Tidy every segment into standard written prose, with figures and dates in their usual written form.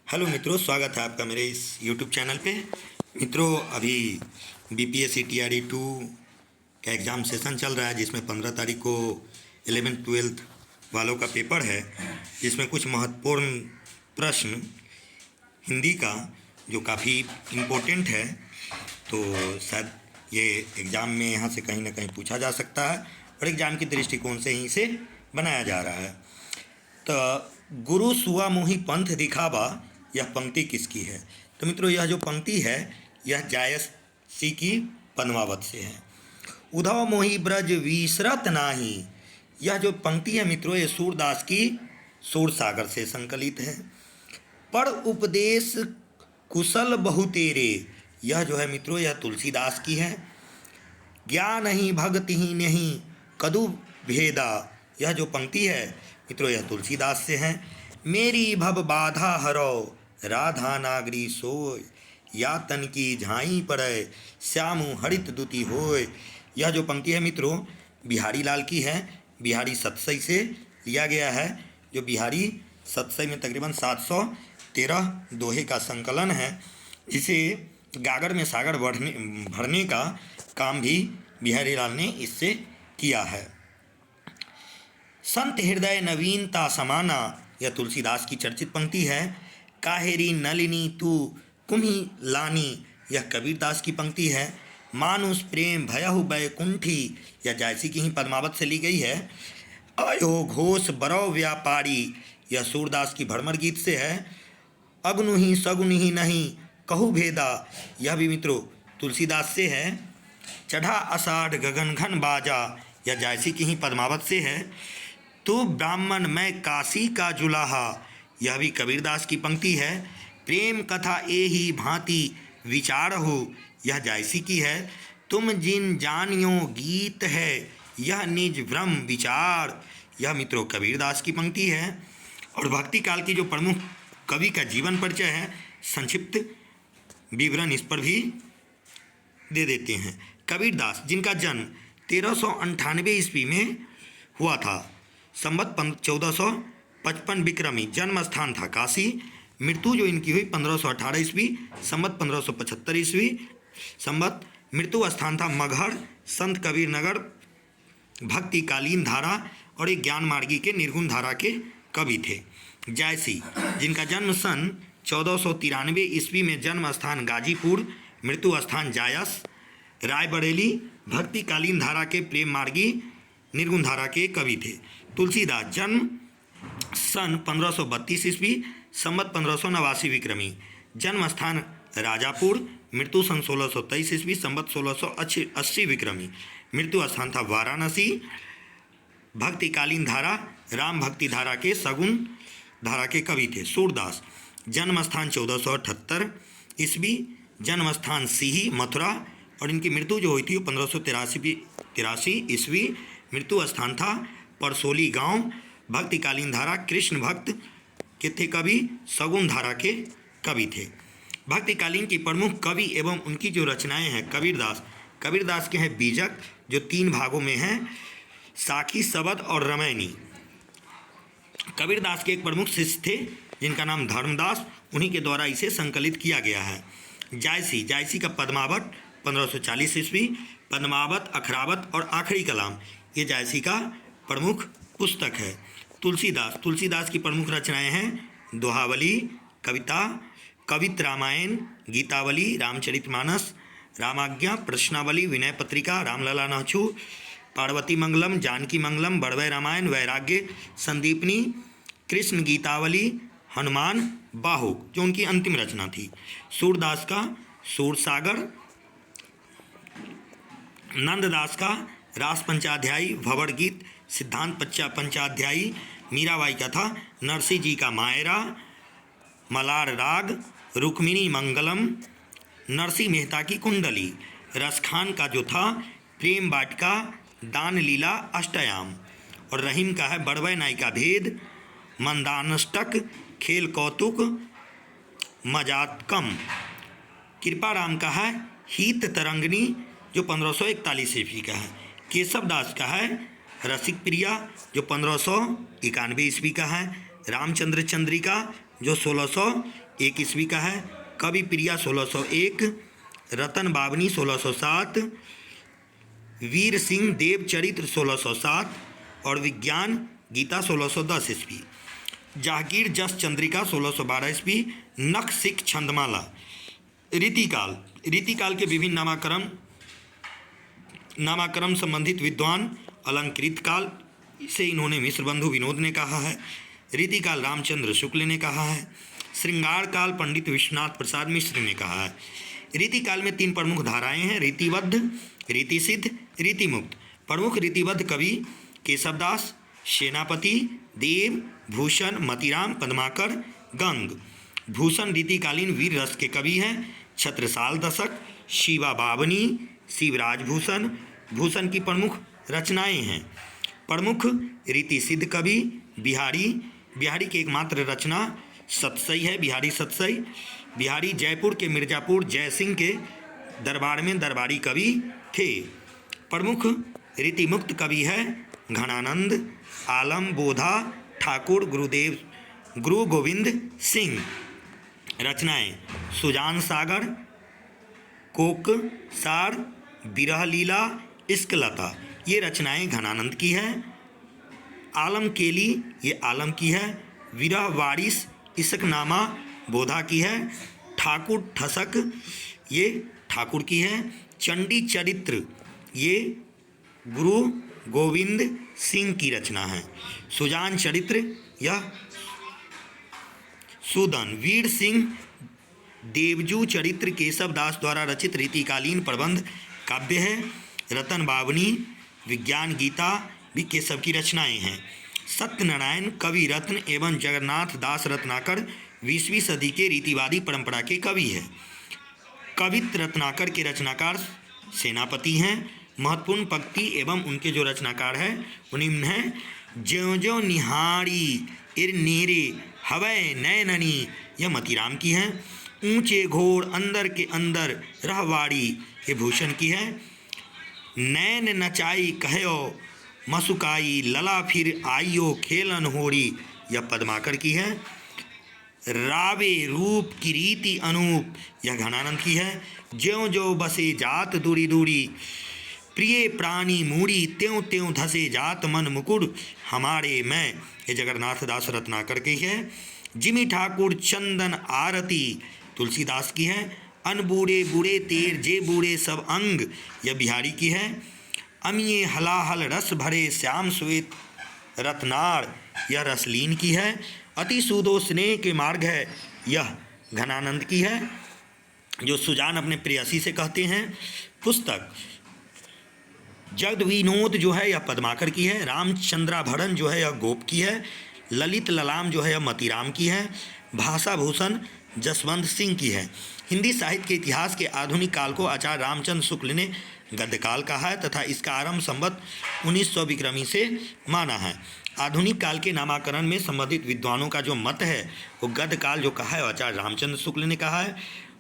Hello मित्रों, स्वागत है आपका मेरे इस यूट्यूब चैनल पे। मित्रों, अभी बीपीएससी टीआरई 2 का एग्ज़ाम सेशन चल रहा है, जिसमें 15 तारीख को 11th-12th वालों का पेपर है, जिसमें कुछ महत्वपूर्ण प्रश्न हिंदी का जो काफ़ी इम्पोर्टेंट है, तो शायद ये एग्ज़ाम में यहाँ से कहीं ना कहीं पूछा जा सकता है और एग्ज़ाम की दृष्टिकोण से ही इसे बनाया जा रहा है। तो गुरु सुआ मोहि पंथ दिखावा, यह पंक्ति किसकी है? तो मित्रों, यह जो पंक्ति है यह जायसी की पद्मावत से है। उधव मोहि ब्रज विसरत नाही, यह जो पंक्ति है मित्रों, ये सूरदास की सूरसागर से संकलित है। पढ़ उपदेश कुशल बहु तेरे, यह जो है मित्रों यह तुलसीदास की है। ज्ञान ही भक्ति ही नहीं कदु भेदा, यह जो पंक्ति है मित्रों यह तुलसीदास से है। मेरी भव बाधा हरो राधा नागरी सोय, या तन की झाई पड़े श्यामु हरित दुति होय, यह जो पंक्ति है मित्रों बिहारी लाल की है। बिहारी सतसई से लिया गया है। जो बिहारी सतसई में तकरीबन 713 दोहे का संकलन है, जिसे गागर में सागर भरने का काम भी बिहारी लाल ने इससे किया है। संत हृदय नवीनता समाना, यह तुलसीदास की चर्चित पंक्ति है। काहेरी नलिनी तू कुम्ही लानी, यह कबीरदास की पंक्ति है। मानुष प्रेम भयहु बैकुंठी, यह जायसी की ही पद्मावत से ली गई है। अयो घोष बरौ व्यापारी, यह सूरदास की भड़मर गीत से है। अग्नु ही सगुन ही नहीं कहु भेदा, यह भी मित्रों तुलसीदास से है। चढ़ा अषाढ़ गगन घन बाजा, यह जायसी की ही पद्मावत से है। तू ब्राह्मण मैं काशी का जुलाहा, यह भी कबीरदास की पंक्ति है। प्रेम कथा ए ही भांति विचार हो, यह जायसी की है। तुम जिन जानियो गीत है यह निज भ्रम विचार, यह मित्रों कबीरदास की पंक्ति है। और भक्ति काल की जो प्रमुख कवि का जीवन परिचय है, संक्षिप्त विवरण इस पर भी दे देते हैं। कबीरदास, जिनका जन्म 1398 ईस्वी में हुआ था, संवत 1455 विक्रमी, जन्म स्थान था काशी। मृत्यु जो इनकी हुई 1518 ईस्वी, संवत 1575 ईस्वी, संवत मृत्यु स्थान था मगहर। संत कबीर नगर भक्तिकालीन धारा और एक ज्ञान मार्गी के निर्गुण धारा के कवि थे। जायसी, जिनका जन्म सन 1493 ईस्वी में, जन्म स्थान गाजीपुर, मृत्यु स्थान जायस, रायबरेली, भक्तिकालीन धारा के प्रेम मार्गी निर्गुण धारा के कवि थे। तुलसीदास, जन्म सन 1532 ईस्वी, संवत 1589 विक्रमी, जन्म स्थान राजापुर, मृत्यु सन 1623 ईस्वी, संवत 1680 विक्रमी, मृत्यु स्थान था वाराणसी। भक्तिकालीन धारा राम भक्ति धारा के सगुण धारा के कवि थे। सूरदास, जन्म स्थान 1478 ईस्वी, जन्म स्थान सीही मथुरा, और इनकी मृत्यु जो हुई थी वो 1583 ईस्वी, मृत्यु स्थान था परसोली गांव। भक्तिकालीन धारा कृष्ण भक्त के थे कवि, सगुण धारा के कवि थे। भक्तिकालीन की प्रमुख कवि एवं उनकी जो रचनाएं हैं, कबीरदास के हैं बीजक, जो 3 भागों में हैं, साखी, सबद और रामायणी। कबीरदास के एक प्रमुख शिष्य थे जिनका नाम धर्मदास, उन्हीं के द्वारा इसे संकलित किया गया है। जायसी का पद्मावत 1540 ईस्वी, पद्मावत, अखरावत और आखिरी कलाम, ये जायसी का प्रमुख पुस्तक है। तुलसीदास की प्रमुख रचनाएं हैं दोहावली, कविता, कवित रामायण, गीतावली, रामचरितमानस, रामाज्ञा, प्रश्नावली, विनय पत्रिका, रामलला नहचू, पार्वती मंगलम, जानकी मंगलम, बड़वय रामायण, वैराग्य, संदीपनी, कृष्ण गीतावली, हनुमान बाहुक, जो उनकी अंतिम रचना थी। सूरदास का सूरसागर, नंददास का रास पंचाध्यायी, भंवर गीत, सिद्धांत पंचाध्यायी, मीराबाई का था नरसिंह जी का मायरा, मलार राग, रुक्मिणी मंगलम, नरसिंह मेहता की कुंडली, रसखान का जो था प्रेम वाटिका, दान लीला अष्टयाम, और रहीम का है बड़वय नायिका भेद, मंदानष्टक, खेल कौतुक, मजातकम, कृपाराम का है हित तरंगनी, जो 1541 ईस्वी का है। केशवदास का है रसिक प्रिया, जो 1591 ईस्वी का है। रामचंद्र चंद्रिका जो 1601 ईस्वी का है, कवि प्रिया 1601, रतन बावनी 1607, वीर सिंह देव चरित्र 1607 और विज्ञान गीता 1610 ईस्वी। जहांगीर जस चंद्रिका 1612 ईस्वी। नख सिख छंदमाला। रीतिकाल के विभिन्न नामाकरण संबंधित विद्वान। अलंकृत काल से इन्होंने मिश्र बंधु विनोद ने कहा है। रीतिकाल रामचंद्र शुक्ल ने कहा है। श्रृंगार काल पंडित विश्वनाथ प्रसाद मिश्र ने कहा है। रीतिकाल में 3 प्रमुख धाराएं हैं, रीतिबद्ध, रीतिसिद्ध, रीतिमुक्त। प्रमुख रीतिबद्ध कवि केशवदास, सेनापति, देव, भूषण, मतिराम, पद्माकर, गंग। भूषण रीतिकालीन वीर रस के कवि हैं। छत्रसाल दशक, शिवा बावनी, शिवराज भूषण। भूषण की प्रमुख रचनाएं हैं। प्रमुख रीतिसिद्ध कवि बिहारी। बिहारी की एकमात्र रचना सतसई है, बिहारी सतसई। बिहारी जयपुर के मिर्जापुर जयसिंह के दरबार में दरबारी कवि थे। प्रमुख रीतिमुक्त कवि है घनानंद, आलम, बोधा, ठाकुर, गुरु गोविंद सिंह। रचनाएं सुजान सागर, कोक सार, विरह लीला, इश्कलता, ये रचनाएं घनानंद की है। आलम केली, ये आलम की है। विरह वारिस, इशकनामा, बोधा की है। ठाकुर ठसक, ये ठाकुर की है। चंडी चरित्र, ये गुरु गोविंद सिंह की रचना है। सुजान चरित्र, यह सूदन। वीर सिंह देवजू चरित्र केशवदास द्वारा रचित रीतिकालीन प्रबंध काव्य है। रतन बावनी विज्ञान गीता भी केशव की रचनाएं हैं। सत्यनारायण कवि रत्न एवं जगन्नाथ दास रत्नाकर 20वीं सदी के रीतिवादी परंपरा के कवि हैं। कवित्र रत्नाकर के रचनाकार सेनापति हैं। महत्वपूर्ण पंक्ति एवं उनके जो रचनाकार हैं उन्हीं हैं। ज्यों ज्यों निहारी इर नीरे हवै नैननी, यह मतिराम की है। ऊंचे घोर अंदर के अंदर रहवाड़ी, ये भूषण की है। नैन नचाई कहयो मसुकाई, लला फिर आइयो खेलन होरी, यह पद्माकर की है। रावे रूप की रीति अनूप, यह घनानंद की है। ज्यों ज्यों बसे जात दूरी दूरी, प्रिय प्राणी मूड़ी, त्यों त्यों धसे जात मन मुकुर हमारे मैं, ये जगन्नाथ दास रत्नाकर की है। जिमी ठाकुर चंदन आरती, तुलसीदास की है। अनबूढ़े बूढ़े तेर जे बूढ़े सब अंग, यह बिहारी की है। अमिये हलाहल रस भरे श्याम श्वेत रत्नार, यह रसलीन की है। अति सूदो स्नेह के मार्ग है, यह घनानंद की है। जो सुजान अपने प्रेयसी से कहते हैं। पुस्तक जगद विनोद जो है यह पद्माकर की है। रामचंद्राभरण जो है यह गोप की है। ललित ललाम जो है यह मतिराम की है। भाषा भूषण जसवंत सिंह की है। हिंदी साहित्य के इतिहास के आधुनिक काल को आचार्य रामचंद्र शुक्ल ने गद्यकाल कहा है तथा इसका आरंभ संवत 1900 विक्रमी से माना है। आधुनिक काल के नामाकरण में संबंधित विद्वानों का जो मत है वो गद्यकाल जो कहा है आचार्य रामचंद्र शुक्ल ने कहा है।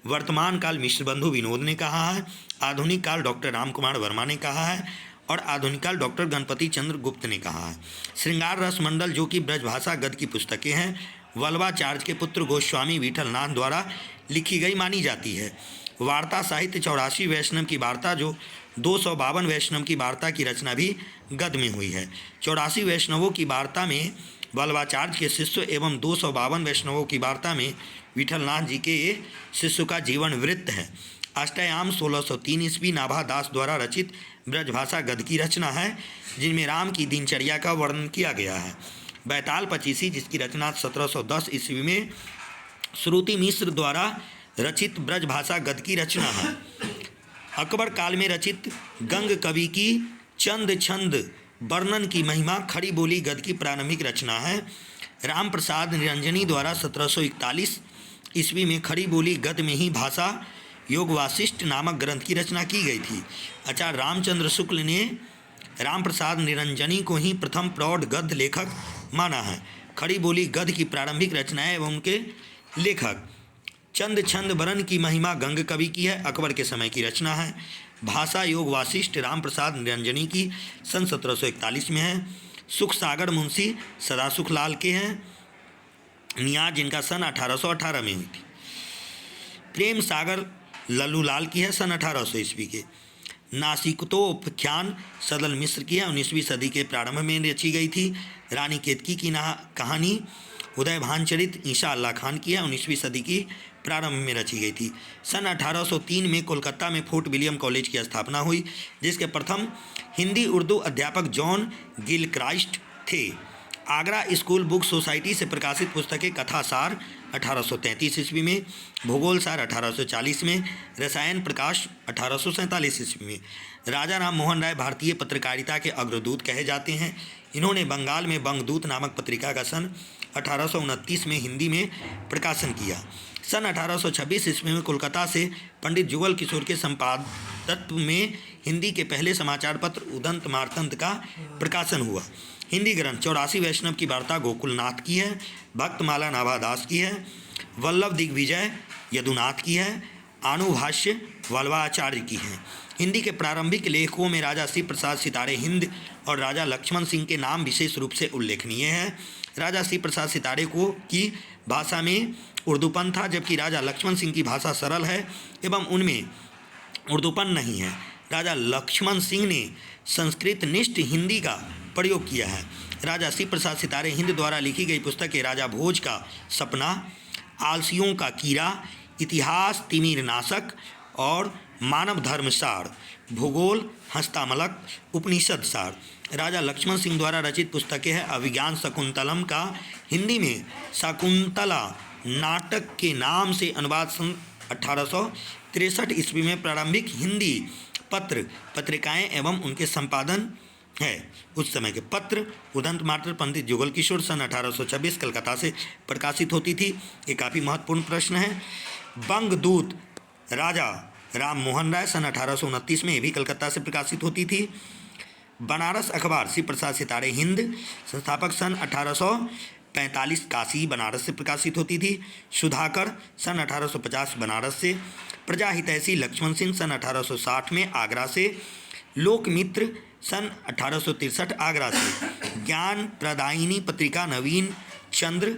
वर्तमान काल मिश्र बंधु विनोद ने कहा है। आधुनिक काल डॉक्टर रामकुमार वर्मा ने कहा है और आधुनिक काल डॉक्टर गणपति चंद्र गुप्त ने कहा है। श्रृंगार रस मंडल जो कि ब्रजभाषा गद्य की पुस्तकें हैं वल्लभाचार्य के पुत्र गोस्वामी विठलनाथ द्वारा लिखी गई मानी जाती है। वार्ता साहित्य 84 वैष्णव की वार्ता जो 252 वैष्णव की वार्ता की रचना भी गद्य में हुई है। 84 वैष्णवों की वार्ता में वल्लभाचार्य के शिष्य एवं 252 वैष्णवों की वार्ता में विठलनाथ जी के शिष्य का जीवन वृत्त है। अष्टयाम 1603 ईस्वी नाभा दास द्वारा रचित ब्रजभाषा गद्य की रचना है जिनमें राम की दिनचर्या का वर्णन किया गया है। बैताल पचीसी जिसकी रचना 1710 ईस्वी में श्रुति मिश्र द्वारा रचित ब्रजभाषा गद्य की रचना है। अकबर काल में रचित गंग कवि की चंद छंद वर्णन की महिमा खड़ी बोली गद्य की प्रारंभिक रचना है। राम प्रसाद निरंजनी द्वारा 1741 ईस्वी में खड़ी बोली गद्य में ही भाषा योग वासिष्ठ नामक ग्रंथ की रचना की गई थी। आचार्य रामचंद्र शुक्ल ने राम प्रसाद निरंजनी को ही प्रथम प्रौढ़ गद्य लेखक माना है। खड़ी बोली गद्य की प्रारंभिक रचनाएं एवं उनके लेखक चंद छंद वर्ण की महिमा गंग कवि की है, अकबर के समय की रचना है। भाषा योग वासिष्ठ राम प्रसाद निरंजनी की सन 1741 में है। सुख सागर मुंशी सदासुख लाल के हैं। नियाज, जिनका सन 1818 में हुई थी। प्रेम सागर लल्लू लाल की है, सन 1800 ईस्वी के। नासिकोप्याख्यान सदल मिश्र की है, 19वीं सदी के प्रारंभ में रची गई थी। रानी केतकी की कहानी उदय भानचरित ईशा अल्लाह खान की है, 19वीं सदी की प्रारंभ में रची गई थी। सन 1803 में कोलकाता में फोर्ट विलियम कॉलेज की स्थापना हुई, जिसके प्रथम हिंदी उर्दू अध्यापक जॉन गिलक्राइस्ट थे। आगरा स्कूल बुक सोसाइटी से प्रकाशित पुस्तकें कथा सार 1833 ईस्वी में, भूगोल सार 1840 में, रसायन प्रकाश 1847 ईस्वी में। राजा राम मोहन राय भारतीय पत्रकारिता के अग्रदूत कहे जाते हैं। इन्होंने बंगाल में बंगदूत नामक पत्रिका का सन 1829 में हिंदी में प्रकाशन किया। सन 1826 ईस्वी में कोलकाता से पंडित जुगल किशोर के संपादत्व में हिंदी के पहले समाचार पत्र उदंत मार्तंड का प्रकाशन हुआ। हिंदी ग्रंथ 84 वैष्णव की वार्ता गोकुलनाथ की है, भक्तमाला नाभादास की है, वल्लभ दिग्विजय यदुनाथ की है, आनुभाष्य वल्लभाचार्य की है। हिंदी के प्रारंभिक लेखकों में राजा शिव प्रसाद सितारे हिंद और राजा लक्ष्मण सिंह के नाम विशेष रूप से उल्लेखनीय है। राजा शिव प्रसाद सितारे की भाषा में उर्दूपन था, जबकि राजा लक्ष्मण सिंह की भाषा सरल है एवं उनमें उर्दूपन नहीं है। राजा लक्ष्मण सिंह ने संस्कृत निष्ठ हिंदी का प्रयोग किया है। राजा शिव प्रसाद सितारे हिंद द्वारा लिखी गई पुस्तकें राजा भोज का सपना, आलसियों का कीड़ा, इतिहास तिमिर नाशक और मानव धर्म सार, भूगोल हस्तामलक, उपनिषद सार। राजा लक्ष्मण सिंह द्वारा रचित पुस्तकें हैं अभिज्ञान शकुंतलम का हिंदी में शकुंतला नाटक के नाम से अनुवाद सन 1863 ईस्वी में, प्रारंभिक हिंदी पत्र पत्रिकाएं एवं उनके संपादन है। उस समय के पत्र उदंत मार्तंड पंडित जुगल किशोर सन 1826 कलकत्ता से प्रकाशित होती थी। ये काफ़ी महत्वपूर्ण प्रश्न है। बंगदूत राजा राम मोहन राय सन 1829 में ये भी कलकत्ता से प्रकाशित होती थी। बनारस अखबार शिव प्रसाद सितारे हिंद संस्थापक सन 1845 काशी बनारस से प्रकाशित होती थी। सुधाकर सन 1850 बनारस से। प्रजा हितैषी लक्ष्मण सिंह सन 1860 में आगरा से। लोकमित्र सन 1863 आगरा से। ज्ञान प्रदायिनी पत्रिका नवीन चंद्र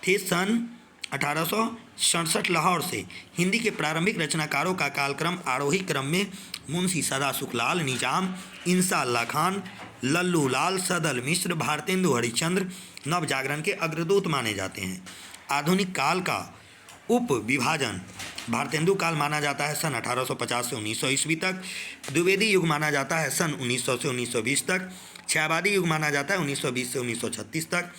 थे सन 1867 लाहौर से। हिंदी के प्रारंभिक रचनाकारों का कालक्रम आरोही क्रम में मुंशी सदा सुखलाल, निजाम, इंसा अल्लाह खान, लल्लू लाल, सदल मिश्र, भारतेंदु हरिश्चंद्र नवजागरण के अग्रदूत माने जाते हैं। आधुनिक काल का उप विभाजन भारतेंदु काल माना जाता है सन 1850 से 1900 ईस्वी तक। द्विवेदी युग माना जाता है सन 1900 से 1920 तक। छायावादी युग माना जाता है 1920 से 1936 तक।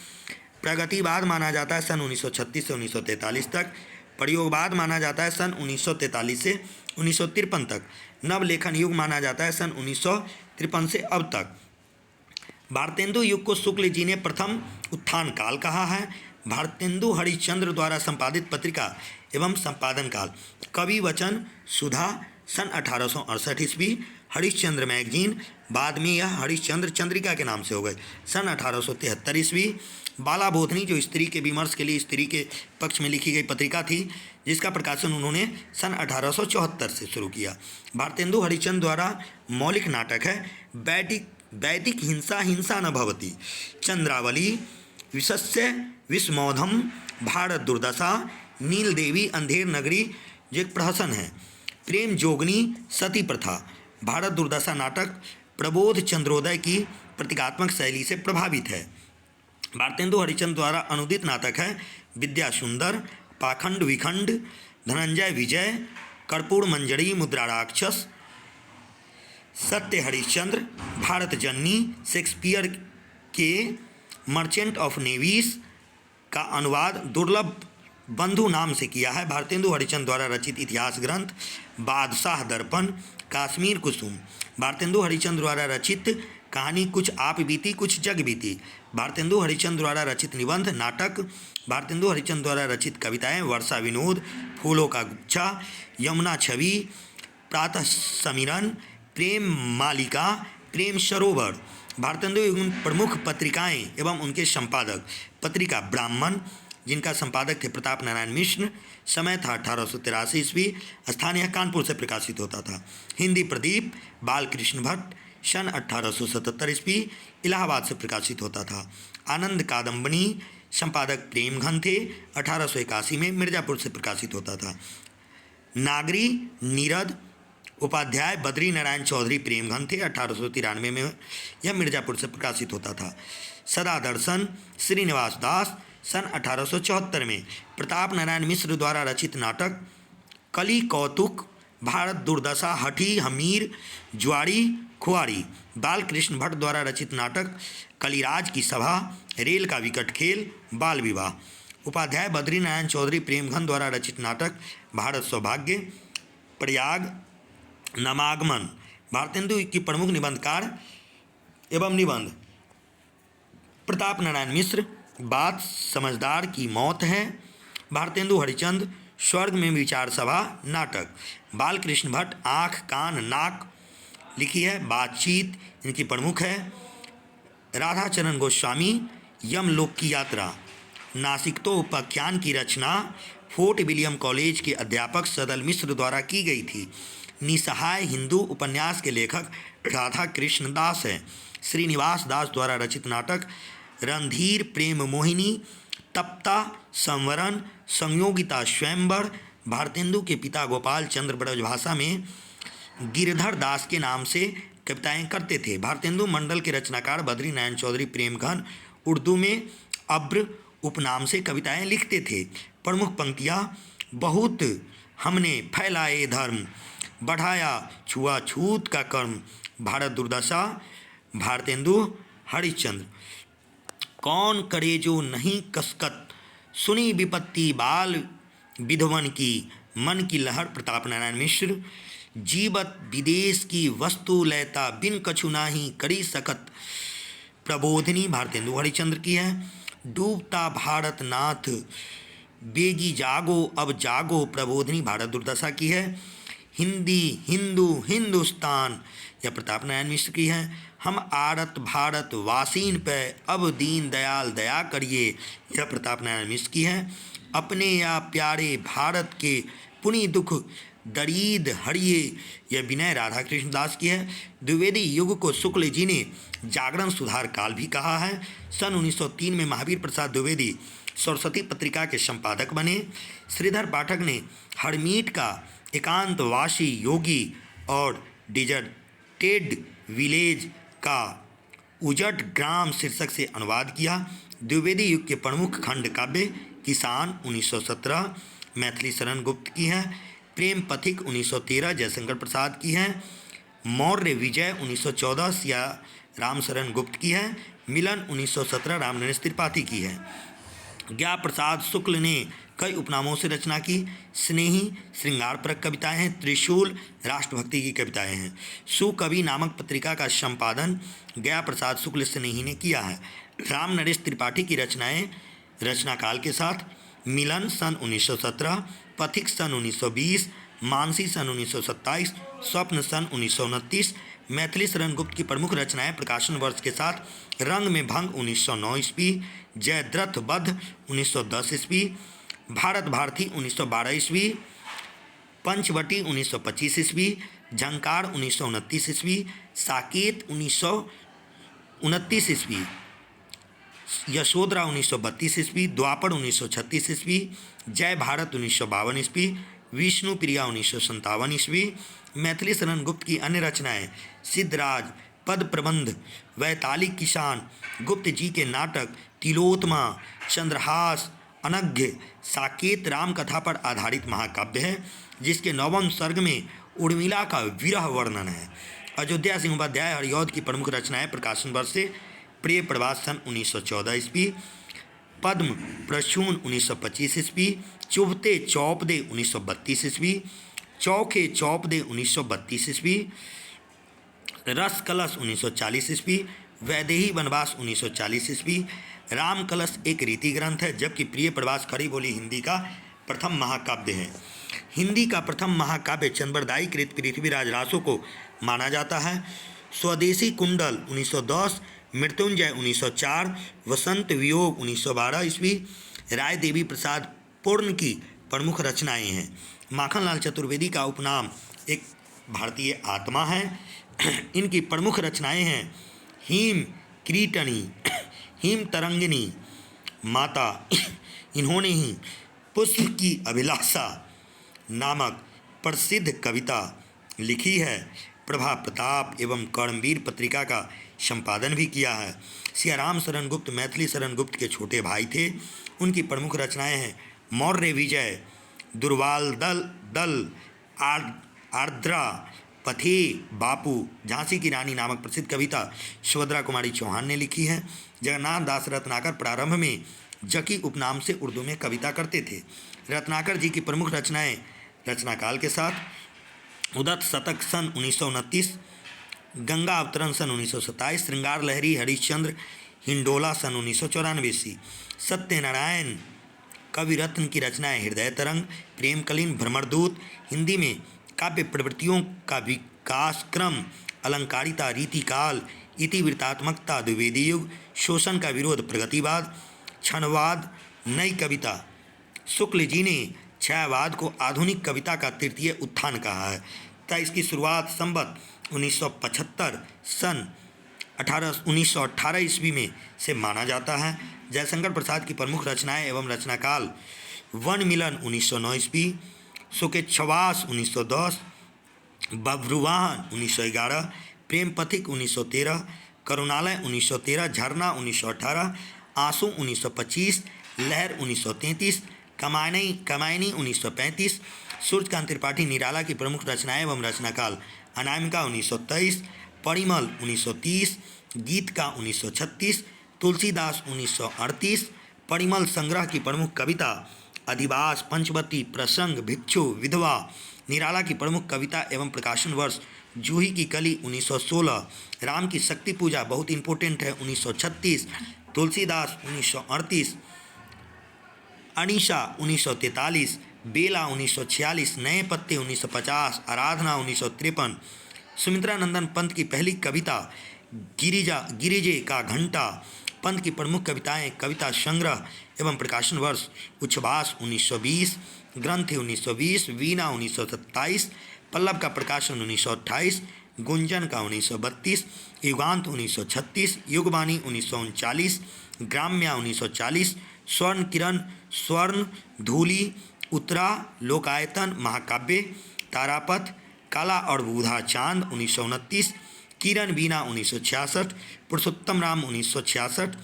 प्रगतिवाद माना जाता है सन 1936 से 1943 तक। प्रयोगवाद माना जाता है सन 1943 से 1953 तक। नवलेखन युग माना जाता है सन 1953 से अब तक। भारतेंदु युग को शुक्ल जी ने प्रथम उत्थान काल कहा है। भारतेंदु हरिश्चंद्र द्वारा संपादित पत्रिका एवं संपादन काल। कवि वचन सुधा सन 1868 ईस्वी। हरिश्चंद्र मैगजीन, बाद में यह हरिश्चंद्र चंद्रिका के नाम से हो गए, सन 1873 ईस्वी। बाला बोधनी जो स्त्री के विमर्श के लिए स्त्री के पक्ष में लिखी गई पत्रिका थी, जिसका प्रकाशन उन्होंने सन 1874 से शुरू किया। भारतेंदु हरिश्चंद्र द्वारा मौलिक नाटक है वैदिक हिंसा हिंसा न भवति, चंद्रावली, विशस्य विस्मौधम, भारत दुर्दशा, नील देवी, अंधेर नगरी जो एक प्रहसन है, प्रेम जोगनी, सती प्रथा। भारत दुर्दशा नाटक प्रबोध चंद्रोदय की प्रतीकात्मक शैली से प्रभावित है। भारतेंदु हरिश्चंद्र द्वारा अनुदित नाटक है विद्या सुंदर, पाखंड विखंड, धनंजय विजय, कर्पूर मंजरी, मुद्रा राक्षस, सत्य हरिश्चंद्र, भारत जननी। शेक्सपियर के मर्चेंट ऑफ नेवीस का अनुवाद दुर्लभ बंधु नाम से किया है। भारतेंदु हरिश्चंद्र द्वारा रचित इतिहास ग्रंथ बादशाह दर्पण, कश्मीर कुसुम। भारतेंदु हरिश्चंद्र द्वारा रचित कहानी कुछ आप बीती कुछ जग बीती। भारतेंदु हरिश्चंद्र द्वारा रचित निबंध नाटक। भारतेंदु हरिश्चंद्र द्वारा रचित कविताएं वर्षा विनोद, फूलों का गुच्छा, यमुना छवि, प्रातः समीरण, प्रेम मालिका, प्रेम सरोवर। भारतेंदु युग प्रमुख पत्रिकाएं एवं उनके संपादक। पत्रिका ब्राह्मण, जिनका संपादक थे प्रताप नारायण मिश्र, समय था 1883 ईस्वी, स्थान यह कानपुर से प्रकाशित होता था। हिंदी प्रदीप बालकृष्ण भट्ट, सन 1877 ईस्वी, इलाहाबाद से प्रकाशित होता था। आनंद कादम्बनी, संपादक प्रेमघन थे। 1881 में मिर्ज़ापुर से प्रकाशित होता था। नागरी नीरद उपाध्याय बद्री नारायण चौधरी प्रेमघन थे। 1893 में यह मिर्ज़ापुर से प्रकाशित होता था। सदा दर्शन श्रीनिवास दास सन 1874 में। प्रताप नारायण मिश्र द्वारा रचित नाटक कली कौतुक भारत दुर्दशा हठी हमीर ज्वाड़ी खुआड़ी। बालकृष्ण भट्ट द्वारा रचित नाटक कलिराज की सभा रेल का विकट खेल बाल विवाह। उपाध्याय बद्री नारायण चौधरी प्रेमघन द्वारा रचित नाटक भारत सौभाग्य प्रयाग नामागमन। भारतेंदु की प्रमुख निबंधकार एवं निबंध प्रताप नारायण मिश्र बात समझदार की मौत है। भारतेंदु हरिचंद स्वर्ग में विचार सभा नाटक। बालकृष्ण भट्ट आँख कान नाक लिखी है। बातचीत इनकी प्रमुख है। राधाचरण गोस्वामी यमलोक की यात्रा। नासिकतो उपाख्यान की रचना फोर्ट विलियम कॉलेज के अध्यापक सदल मिश्र द्वारा की गई थी। निसहाय हिंदू उपन्यास के लेखक राधा कृष्ण दास हैं। श्रीनिवास दास द्वारा रचित नाटक रणधीर प्रेम मोहिनी तप्ता संवरण संयोगिता स्वयंवर। भारतेंदु के पिता गोपाल चंद्र ब्रजभाषा में गिरधर दास के नाम से कविताएं करते थे। भारतेंदु मंडल के रचनाकार बद्री नारायण चौधरी प्रेमघन उर्दू में अब्र उपनाम से कविताएं लिखते थे। प्रमुख पंक्तियाँ बहुत हमने फैलाए धर्म बढ़ाया छुआछूत का कर्म भारत दुर्दशा भारतेंदु हरिश्चंद्र। कौन करे जो नहीं कसकत सुनी विपत्ति बाल विधवन की मन की लहर प्रताप नारायण मिश्र। जीवत विदेश की वस्तु लेता बिन कछु नाही करी सकत प्रबोधिनी भारतेंदु हरिश्चंद्र की है। डूबता भारत नाथ बेगी जागो अब जागो प्रबोधिनी भारत दुर्दशा की है। हिंदी हिंदू हिंदुस्तान यह प्रताप नारायण मिश्र की है। हम आरत भारत वासीन पे अब दीन दयाल दया करिए यह प्रताप नारायण मिश्र की है। अपने या प्यारे भारत के पुनि दुख दरीद हरिए यह विनय राधा कृष्ण दास की है। द्विवेदी युग को शुक्ल जी ने जागरण सुधार काल भी कहा है। सन 1903 में महावीर प्रसाद द्विवेदी सरस्वती पत्रिका के संपादक बने। श्रीधर पाठक ने हरमीट का एकांतवासी योगी और डिजर्टेड विलेज का उजट ग्राम शीर्षक से अनुवाद किया। द्विवेदी युग के प्रमुख खंड काव्य किसान 1917 मैथिली शरण गुप्त की है। प्रेम पथिक 1913 जयशंकर प्रसाद की है। मौर्य विजय 1914 सिया राम शरण गुप्त की है। मिलन 1917 रामनरेश त्रिपाठी की है। ज्ञा प्रसाद शुक्ल ने कई उपनामों से रचना की। स्नेही श्रृंगारपरक कविताएं हैं। त्रिशूल राष्ट्रभक्ति की कविताएं हैं। सुकवि नामक पत्रिका का संपादन ज्ञा प्रसाद शुक्ल स्नेही ने किया है। रामनरेश त्रिपाठी की रचनाएं रचनाकाल के साथ मिलन सन 1917 पथिक सन 1920 मानसी सन 1927 स्वप्न सन 1929 मैथिली शरण गुप्त की प्रमुख रचनाएं प्रकाशन वर्ष के साथ रंग में भंग 1909 ईस्वी जयद्रथ वध 1910 ईस्वी भारत भारती 1912 ईस्वी पंचवटी 1925 ईस्वी झंकार 1929 ईस्वी साकेत 1929 ईस्वी यशोधरा 1932 ईस्वी द्वापर 1936 ईस्वी जय भारत 1952 ईस्वी विष्णु प्रिया 1957 ईस्वी। मैथिली शरण गुप्त की अन्य रचनाएं सिद्धराज पद प्रबंध वैतालिक किसान गुप्त जी के नाटक तिलोत्मा चंद्रहास अनघ्य साकेत राम कथा पर आधारित महाकाव्य है जिसके 9वें सर्ग में उर्मिला का विरह वर्णन है। अयोध्या सिंह उपाध्याय हरिऔध की प्रमुख रचनाएं प्रकाशन वर्ष से प्रिय प्रवास सन 1914 ईस्वी पद्म प्रसून 1925 ईस्वी चुभते चौपदे 1932 ईस्वी चौखे चौपदे 1932 ईस्वी रस कलश 1940 ईस्वी वैदेही वनवास 1940 ईस्वी राम कलश एक रीति ग्रंथ है जबकि प्रिय प्रवास खड़ी बोली हिंदी का प्रथम महाकाव्य है। हिंदी का प्रथम महाकाव्य चंद्रबरदाई कृत पृथ्वीराज रासो को माना जाता है। स्वदेशी कुंडल 1910 मृत्युंजय 1904 वसंत वियोग 1912 ईस्वी राय देवी प्रसाद पूर्ण की प्रमुख रचनाएं हैं। माखनलाल चतुर्वेदी का उपनाम एक भारतीय आत्मा है। इनकी प्रमुख रचनाएं हैं हिम कीर्तनी हिम तरंगिनी माता। इन्होंने ही पुष्प की अभिलाषा नामक प्रसिद्ध कविता लिखी है। प्रभा प्रताप एवं कर्मवीर पत्रिका का संपादन भी किया है। सियाराम शरण गुप्त मैथिली शरण गुप्त के छोटे भाई थे। उनकी प्रमुख रचनाएं हैं मौर्य विजय, दुर्वाल दल दल, आर्द्रा, पथे बापू, झांसी की रानी नामक प्रसिद्ध कविता सुभद्रा कुमारी चौहान ने लिखी है। जगन्नाथ दास रत्नाकर प्रारंभ में जकी उपनाम से उर्दू में कविता करते थे। रत्नाकर जी की प्रमुख रचनाएं रचनाकाल के साथ उदत शतक सन 1929, गंगा अवतरण सन 1927, श्रृंगार लहरी हरिश्चंद्र हिंडोला सन 1994, सत्यनारायण कविरत्न की रचनाएं हृदय तरंग, प्रेम कलिन, भ्रमरदूत, हिंदी में काव्य प्रवृत्तियों का विकास क्रम, अलंकारिता, रीतिकाल, इतिवृत्तात्मकता, द्विवेदी युग, शोषण का विरोध, प्रगतिवाद, क्षणवाद, नई कविता। शुक्ल जी ने छायावाद को आधुनिक कविता का तृतीय उत्थान कहा है तथा इसकी शुरुआत संवत 1975 सन 1918 ईस्वी में से माना जाता है। जयशंकर प्रसाद की प्रमुख रचनाएं एवं रचनाकाल वन मिलन 1909 ईस्वी, सुकेच्छवास 1910, बब्रुवाहन 1911, प्रेम पथिक 1913, करुणालय 1913, झरना 1918, आंसू 1925, लहर 1933, कमायनी 1935, सूर्यकांत त्रिपाठी निराला की प्रमुख रचनाएं एवं रचनाकाल अनामिका 1923, परिमल 1930, गीत का 1936, तुलसीदास 1938, परिमल संग्रह की प्रमुख कविता अधिवास, पंचवती, प्रसंग, भिक्षु, विधवा। निराला की प्रमुख कविता एवं प्रकाशन वर्ष जूही की कली 1916, राम की शक्ति पूजा बहुत इंपॉर्टेंट है 1936, तुलसीदास 1938, अनीशा 1943, बेला 1946, नए पत्ते 1950, आराधना 1953, सुमित्रानंदन पंत की पहली कविता गिरिजे का घंटा। पंत की प्रमुख कविताएं कविता संग्रह एवं प्रकाशन वर्ष उच्छ्वास 1920, ग्रंथि 1920, वीणा 1927, पल्लव का प्रकाशन 1928, गुंजन का 1932, युगांत 1936, युगवाणी 1939, ग्राम्या 1940, स्वर्ण किरण, स्वर्ण धूलि, उत्तरा, लोकायतन, महाकाव्य, तारापथ, काला और बूढ़ा चांद 1929, किरण वीणा 1966, पुरुषोत्तम राम 1966,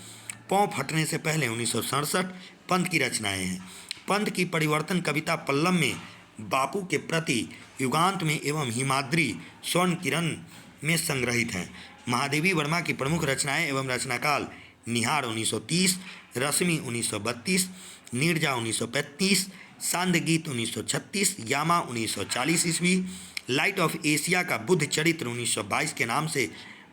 पाँव फटने से पहले 1967 पंत की रचनाएं हैं। पंत की परिवर्तन कविता पल्लव में बापू के प्रति, युगांत में एवं हिमाद्री स्वर्ण किरण में संग्रहित हैं। महादेवी वर्मा की प्रमुख रचनाएं एवं रचनाकाल निहार 1930, रश्मि 1932, नीरजा 1935, सांध्य गीत 1936, यामा 1940 ईस्वी, लाइट ऑफ एशिया का बुद्ध चरित्र 1922 के नाम से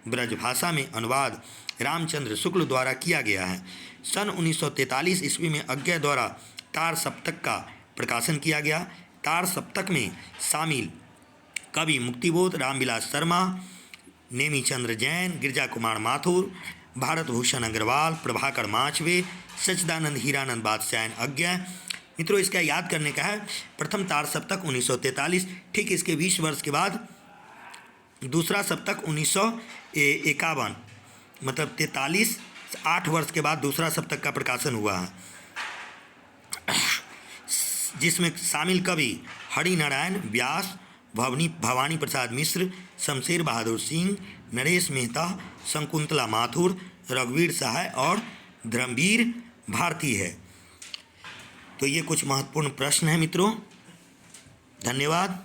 ब्रजभाषा में अनुवाद रामचंद्र शुक्ल द्वारा किया गया है। सन 1943 ईस्वी में अज्ञा द्वारा तार सप्तक का प्रकाशन किया गया। तार सप्तक में शामिल कवि मुक्तिबोध, रामविलास शर्मा, नेमीचंद्र जैन, गिरजा कुमार माथुर, भारत भूषण अग्रवाल, प्रभाकर माचवे, सच्चिदानंद हीरानंद बादशाह अज्ञा। मित्रों, इसका याद करने का है। प्रथम तार सप्तक 1943, ठीक इसके 20 वर्ष के बाद दूसरा सप्तक 1951, मतलब 43 8 वर्ष के बाद दूसरा सप्तक का प्रकाशन हुआ है, जिसमें शामिल कवि हरिनारायण व्यास, भवानी प्रसाद मिश्र, शमशेर बहादुर सिंह, नरेश मेहता, शकुंतला माथुर, रघुवीर सहाय और धर्मवीर भारती है। तो ये कुछ महत्वपूर्ण प्रश्न हैं मित्रों। धन्यवाद।